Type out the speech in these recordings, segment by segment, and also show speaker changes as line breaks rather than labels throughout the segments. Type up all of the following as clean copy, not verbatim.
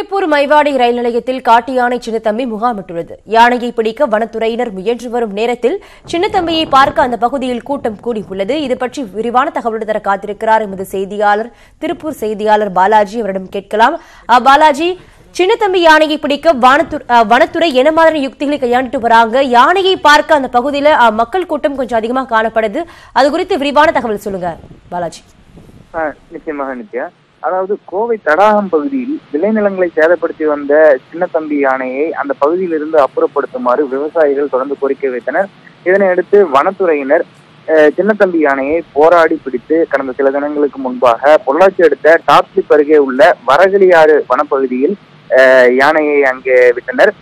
திருப்பூர் மைவாடி ரயில் நிலையத்தில் காட்டு யானை சின்னத்தம்பி முகாமிட்டுள்ளது. யானையை பிடிக்க வனத்துறையினர் முயன்று வரும் நேரத்தில் சின்னத்தம்பியை பார்க்க அந்த பகுதியில் கூட்டம் கூடியுள்ளது. இது பற்றி விரிவான தகவல் தர காத்திருக்கிறார் எமது செய்தியாளர், திருப்பூர் செய்தியாளர் பாலாஜி. அவரிடம் கேட்கலாம். பாலாஜி, சின்னத்தம்பி யானையை பிடிக்க வனத்துறை என்ன மாதிரி யுக்திகளை கையாண்டுட்டு வராங்க? யானையை பார்க்க அந்த பகுதியில் மக்கள் கூட்டம் கொஞ்சம் அதிகமாக காணப்படுது. அது குறித்து விரிவான தகவல் சொல்லுங்க பாலாஜி.
நிச்சயமாக நித்யா. அதாவது கோவை தடாகம் பகுதியில் விளைநிலங்களை சேதப்படுத்தி வந்த சின்னத்தம்பி யானையை அந்த பகுதியிலிருந்து அப்புறப்படுத்துமாறு விவசாயிகள் தொடர்ந்து கோரிக்கை வைத்தனர். இதனையடுத்து வனத்துறையினர் சின்னத்தம்பி யானையை போராடி பிடித்து கடந்த சில தினங்களுக்கு முன்பாக பொள்ளாச்சி அடுத்த டாப்லிப் அருகே உள்ள வரகளியாறு வனப்பகுதியில் யானையை அங்கே விட்டனர்.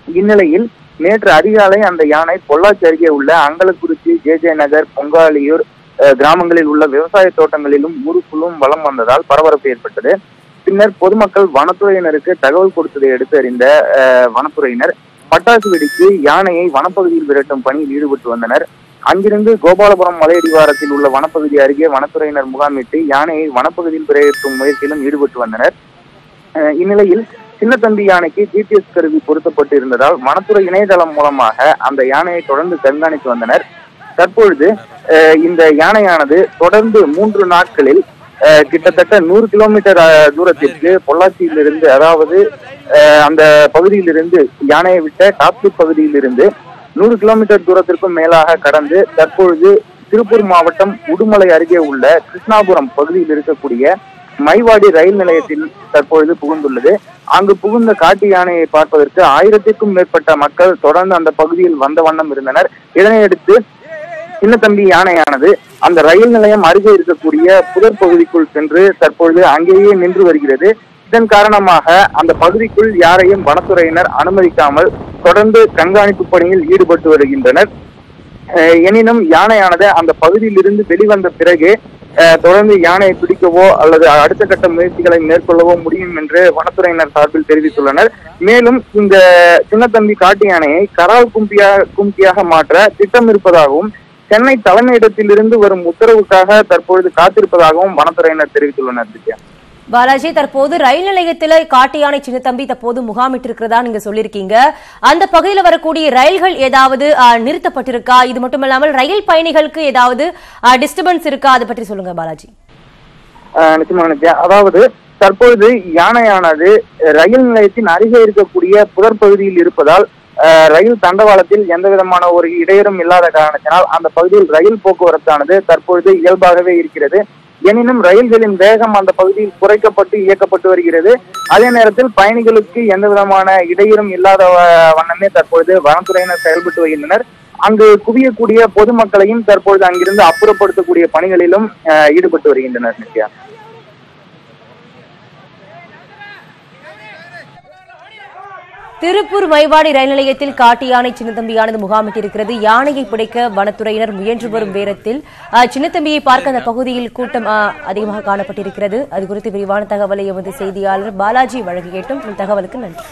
இந்நிலையில் நேற்று அதிகாலை அந்த யானை பொள்ளாச்சி அருகே உள்ள அங்கலக்குறிச்சி, ஜே நகர், பொங்காலியூர் கிராமங்களில் உள்ள விவசாய தோட்டங்களிலும் ஊருக்குள்ளும் வலம் வந்ததால் பரபரப்பு ஏற்பட்டது. பின்னர் பொதுமக்கள் வனத்துறையினருக்கு தகவல் கொடுத்ததை எடுத்து அறிந்த வனத்துறையினர் பட்டாசு வெடித்து யானையை வனப்பகுதியில் விரட்டும் பணியில் ஈடுபட்டு வந்தனர். அங்கிருந்து கோபாலபுரம் மலையடிவாரத்தில் உள்ள வனப்பகுதி அருகே வனத்துறையினர் முகாமிட்டு யானையை வனப்பகுதியில் விரைவிக்கும் முயற்சியிலும் ஈடுபட்டு வந்தனர். இந்நிலையில் சின்னத்தம்பி யானைக்கு GPS கருவி பொருத்தப்பட்டு இருந்ததால் வனத்துறை இணையதளம் மூலமாக அந்த யானையை தொடர்ந்து கண்காணித்து வந்தனர். தற்பொழுது இந்த யானையானது தொடர்ந்து 3 நாட்களில் கிட்டத்தட்ட 100 கிலோமீட்டர் தூரத்திற்கு பொள்ளாச்சியிலிருந்து, அதாவது அந்த பகுதியிலிருந்து யானையை விட்ட டாப்லிப் பகுதியிலிருந்து 100 கிலோமீட்டர் தூரத்திற்கும் மேலாக கடந்து தற்பொழுது திருப்பூர் மாவட்டம் உடுமலை அருகே உள்ள கிருஷ்ணாபுரம் பகுதியில் இருக்கக்கூடிய மைவாடி ரயில் நிலையத்தில் தற்பொழுது புகுந்துள்ளது. அங்கு புகுந்த காட்டு யானையை பார்ப்பதற்கு 1000க்கும் மேற்பட்ட மக்கள் தொடர்ந்து அந்த பகுதியில் வந்த வண்ணம் இருந்தனர். இதனையடுத்து சின்னத்தம்பி யானையானது அந்த ரயில் நிலையம் அருகே இருக்கக்கூடிய புதர் பகுதிக்குள் சென்று தற்பொழுது அங்கேயே நின்று வருகிறது. இதன் காரணமாக அந்த பகுதிக்குள் யாரையும் வனத்துறையினர் அனுமதிக்காமல் தொடர்ந்து கண்காணிப்பு பணியில் ஈடுபட்டு வருகின்றனர். எனினும் யானையானது அந்த பகுதியில் இருந்து வெளிவந்த பிறகு தொடர்ந்து யானையை பிடிக்கவோ அல்லது அடுத்த கட்ட முயற்சிகளை மேற்கொள்ளவோ முடியும் என்று வனத்துறையினர் சார்பில் தெரிவித்துள்ளனர். மேலும் இந்த சின்னத்தம்பி காட்டு யானையை கரால் கும்பியாக மாற்ற திட்டம் இருப்பதாகவும் சென்னை தலைமையிடத்திலிருந்து வரும் உத்தரவுக்காக தற்பொழுது காத்திருப்பதாகவும் வனத்துறையினர் தெரிவித்துள்ளனர்.
பாலாஜி, தற்போது ரயில் நிலையத்தில் காட்டு யானை சின்னத்தம்பி தற்போது முகாமிட்டு இருக்கிறதா நீங்க சொல்லியிருக்கீங்க. அந்த பகுதியில் வரக்கூடிய ரயில்கள் ஏதாவது நிறுத்தப்பட்டிருக்கா? இது மட்டுமல்லாமல் ரயில் பயணிகளுக்கு ஏதாவது டிஸ்டர்பன்ஸ் இருக்கா? அதை பற்றி சொல்லுங்க பாலாஜி.
நிச்சயமாக. அதாவது தற்பொழுது யானையானது ரயில் நிலையத்தின் அருகே இருக்கக்கூடிய புதர் பகுதியில் இருப்பதால் ரயில் தண்டவாளத்தில் எந்த விதமான ஒரு இடையூறும் இல்லாத காரணத்தினால் அந்த பகுதியில் ரயில் போக்குவரத்தானது தற்பொழுது இயல்பாகவே இருக்கிறது. எனினும் ரயில்களின் வேகம் அந்த பகுதியில் குறைக்கப்பட்டு இயக்கப்பட்டு வருகிறது. அதே நேரத்தில் பயணிகளுக்கு எந்த விதமான இடையூறும் இல்லாத வண்ணமே தற்பொழுது வனத்துறையினர் செயல்பட்டு வருகின்றனர். அங்கு குவியக்கூடிய பொதுமக்களையும் தற்பொழுது அங்கிருந்து அப்புறப்படுத்தக்கூடிய பணிகளிலும் ஈடுபட்டு வருகின்றனர். நித்யா.
திருப்பூர் மைவாடி ரயில் நிலையத்தில் காட்டு யானை சின்னத்தம்பியானது முகாமிட்டிருக்கிறது. யானையை பிடிக்க வனத்துறையினர் முயன்று வரும் நேரத்தில் சின்னத்தம்பியை பார்க்க அந்த பகுதியில் கூட்டம் அதிகமாக காணப்பட்டிருக்கிறது. அது குறித்து விரிவான தகவலை எமது செய்தியாளர் பாலாஜி வழங்கி கேட்டும். தகவலுக்கு நன்றி.